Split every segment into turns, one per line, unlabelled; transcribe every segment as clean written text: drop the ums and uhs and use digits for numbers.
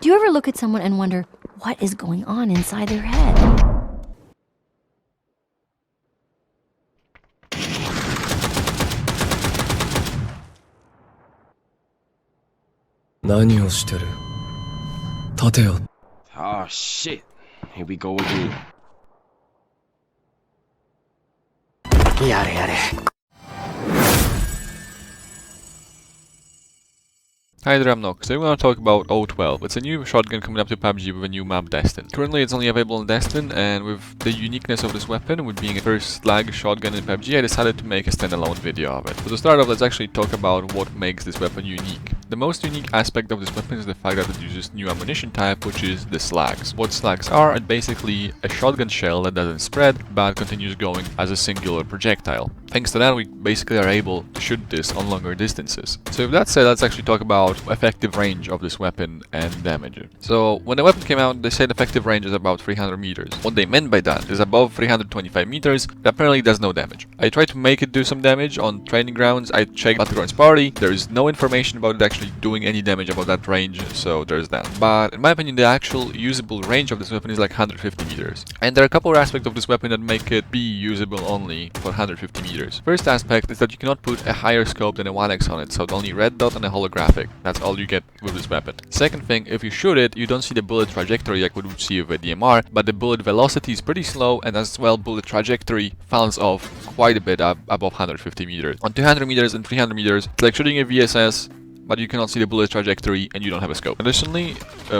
Do you ever look at someone and wonder what is going on inside their head?
何をしてる？立てよ。
Ah, shit. Here we go again.
やれやれ。
Hi there, I'm Nox. Today we're going to talk about O12. It's a new shotgun coming up to PUBG with a new map, Destin. Currently it's only available in Destin, and with the uniqueness of this weapon, with being a first slug shotgun in PUBG, I decided to make a standalone video of it. So to start off, let's actually talk about what makes this weapon unique. The most unique aspect of this weapon is the fact that it uses new ammunition type, which is the slugs. What slugs are basically a shotgun shell that doesn't spread, but continues going as a singular projectile. Thanks to that, we basically are able to shoot this on longer distances. So with that said, let's actually talk about effective range of this weapon and damage. So when the weapon came out, they said effective range is about 300 meters. What they meant by that is above 325 meters, it apparently does no damage. I tried to make it do some damage on training grounds. I checked Battlegrounds party. There is no information about it actually doing any damage about that range, so there's that. But in my opinion, the actual usable range of this weapon is like 150 meters. And there are a couple of aspects of this weapon that make it be usable only for 150 meters. First aspect is that you cannot put a higher scope than a 1x on it, so only red dot and a holographic. That's all you get with this weapon. Second thing, if you shoot it, you don't see the bullet trajectory like we would see with a DMR, but the bullet velocity is pretty slow, and as well bullet trajectory falls off quite a bit above 150 meters. On 200 meters and 300 meters, it's like shooting a VSS, but you cannot see the bullet trajectory and you don't have a scope. Additionally,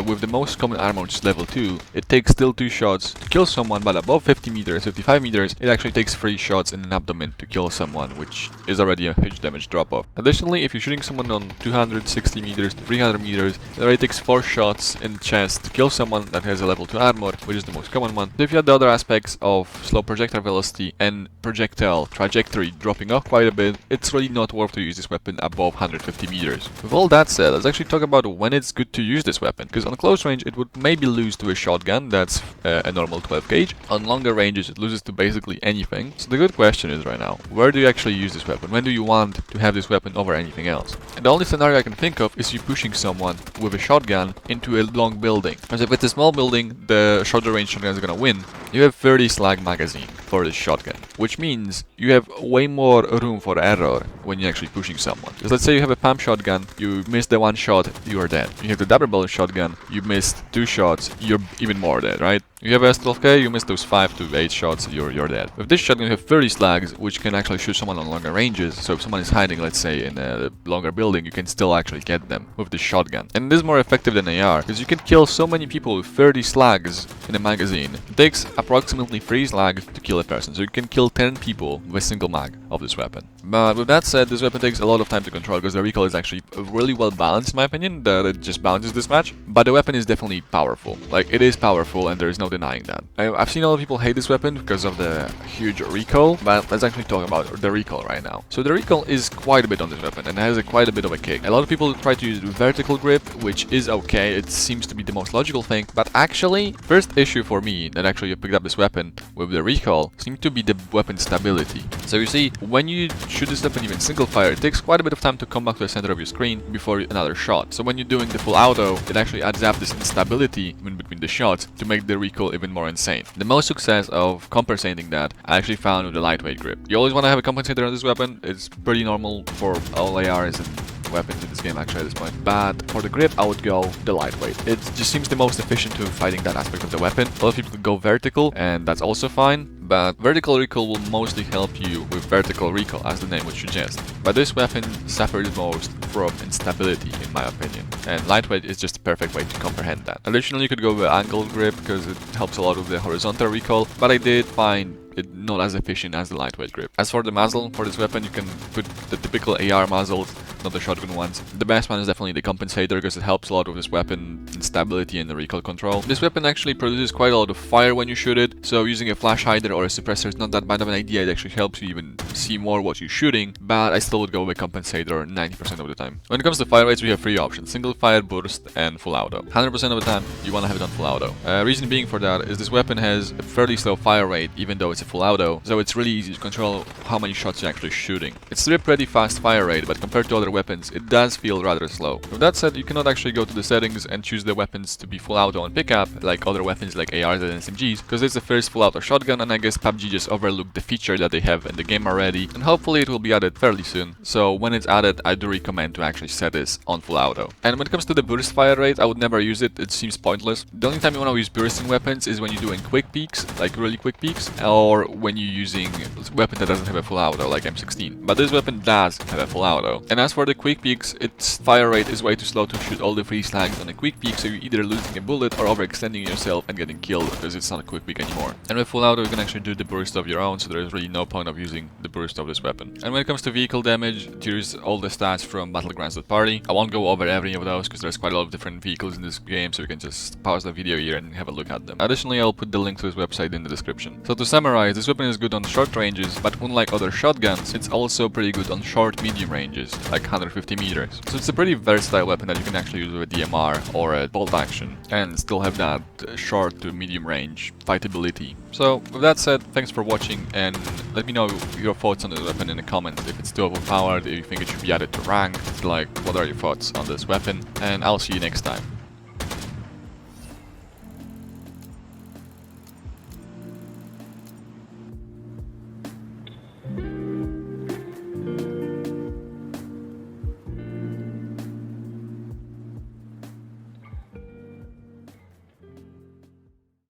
with the most common armor, which is level 2, it takes still 2 shots to kill someone, but above 50 meters, 55 meters, it actually takes 3 shots in an abdomen to kill someone, which is already a huge damage drop-off. Additionally, if you're shooting someone on 260 meters to 300 meters, it already takes 4 shots in the chest to kill someone that has a level 2 armor, which is the most common one. So if you have the other aspects of slow projectile velocity and projectile trajectory dropping off quite a bit, it's really not worth to use this weapon above 150 meters. With all that said, let's actually talk about when it's good to use this weapon, because on close range it would maybe lose to a shotgun, that's a normal 12 gauge. On longer ranges it loses to basically anything. So the good question is right now, where do you actually use this weapon? When do you want to have this weapon over anything else? And the only scenario I can think of is you pushing someone with a shotgun into a long building. Because if it's a small building, the shorter range shotgun is gonna win. You have 30 slug magazine for this shotgun, which means you have way more room for error when you're actually pushing someone. Because let's say you have a pump shotgun, you miss the 1 shot, you are dead. You have the double barrel shotgun, you missed 2 shots, you're even more dead, right? You have S12K, you miss those 5 to 8 shots, you're dead. With this shotgun you have 30 slugs, which can actually shoot someone on longer ranges, so if someone is hiding, let's say, in a longer building, you can still actually get them with this shotgun. And it is more effective than AR, because you can kill so many people with 30 slugs in a magazine. It takes approximately 3 slugs to kill a person, so you can kill 10 people with a single mag of this weapon. But with that said, this weapon takes a lot of time to control, because the recoil is actually really well balanced in my opinion, that it just balances this match. But the weapon is definitely powerful. Like, it is powerful and there is no denying that. I've seen a lot of people hate this weapon because of the huge recoil, but let's actually talk about the recoil right now. So the recoil is quite a bit on this weapon and has quite a bit of a kick. A lot of people try to use vertical grip, which is okay, it seems to be the most logical thing, but actually, first issue for me that actually picked up this weapon with the recoil seemed to be the weapon stability. So you see, when you shoot this weapon even single fire, it takes quite a bit of time to come back to the center of your screen before another shot. So when you're doing the full auto, it actually adds up this instability in between the shots to make the recoil even more insane. The most success of compensating that I actually found with the lightweight grip. You always want to have a compensator on this weapon. It's pretty normal for all ARs and weapons in this game actually at this point, but for the grip I would go the lightweight. It just seems the most efficient to fighting that aspect of the weapon. A lot of people go vertical and that's also fine, but vertical recoil will mostly help you with vertical recoil, as the name would suggest. But this weapon suffers most from instability in my opinion, and lightweight is just a perfect way to comprehend that. Additionally, you could go with angle grip because it helps a lot with the horizontal recoil, but I did find it not as efficient as the lightweight grip. As for the muzzle for this weapon, you can put the typical AR muzzles, not the shotgun ones. The best one is definitely the compensator because it helps a lot with this weapon instability and the recoil control. This weapon actually produces quite a lot of fire when you shoot it, so using a flash hider or a suppressor is not that bad of an idea. It actually helps you even see more what you're shooting, but I still would go with compensator 90% of the time. When it comes to fire rates, we have 3 options: single fire, burst, and full auto. 100% of the time, you want to have it on full auto. Reason being for that is this weapon has a fairly slow fire rate, even though it's a full auto, so it's really easy to control how many shots you're actually shooting. It's still a pretty fast fire rate, but compared to other weapons, it does feel rather slow. With that said, you cannot actually go to the settings and choose the weapons to be full auto on pickup, like other weapons like ARs and SMGs, because it's the first full auto shotgun, and I guess PUBG just overlooked the feature that they have in the game already, and hopefully it will be added fairly soon. So when it's added, I do recommend to actually set this on full auto. And when it comes to the burst fire rate, I would never use it. It seems pointless. The only time you want to use bursting weapons is when you're doing quick peeks, like really quick peeks, or when you're using a weapon that doesn't have a full auto, like M16. But this weapon does have a full auto. And as for the quick peeks, its fire rate is way too slow to shoot all the free slugs on a quick peek, so you're either losing a bullet or overextending yourself and getting killed because it's not a quick peek anymore. And with full auto, you can actually do the burst of your own, so there is really no point of using the burst of this weapon. And when it comes to vehicle damage, here's all the stats from Battlegrounds.party. I won't go over every of those because there's quite a lot of different vehicles in this game, so you can just pause the video here and have a look at them. Additionally, I'll put the link to this website in the description. So to summarize, this weapon is good on short ranges, but unlike other shotguns, it's also pretty good on short medium ranges, like 150 meters. So it's a pretty versatile weapon that you can actually use with a DMR or a bolt action and still have that short to medium range fightability. So with that said, thanks for watching, and let me know your thoughts on this weapon in the comments. If it's too overpowered, if you think it should be added to ranked, like what are your thoughts on this weapon, and I'll see you next time.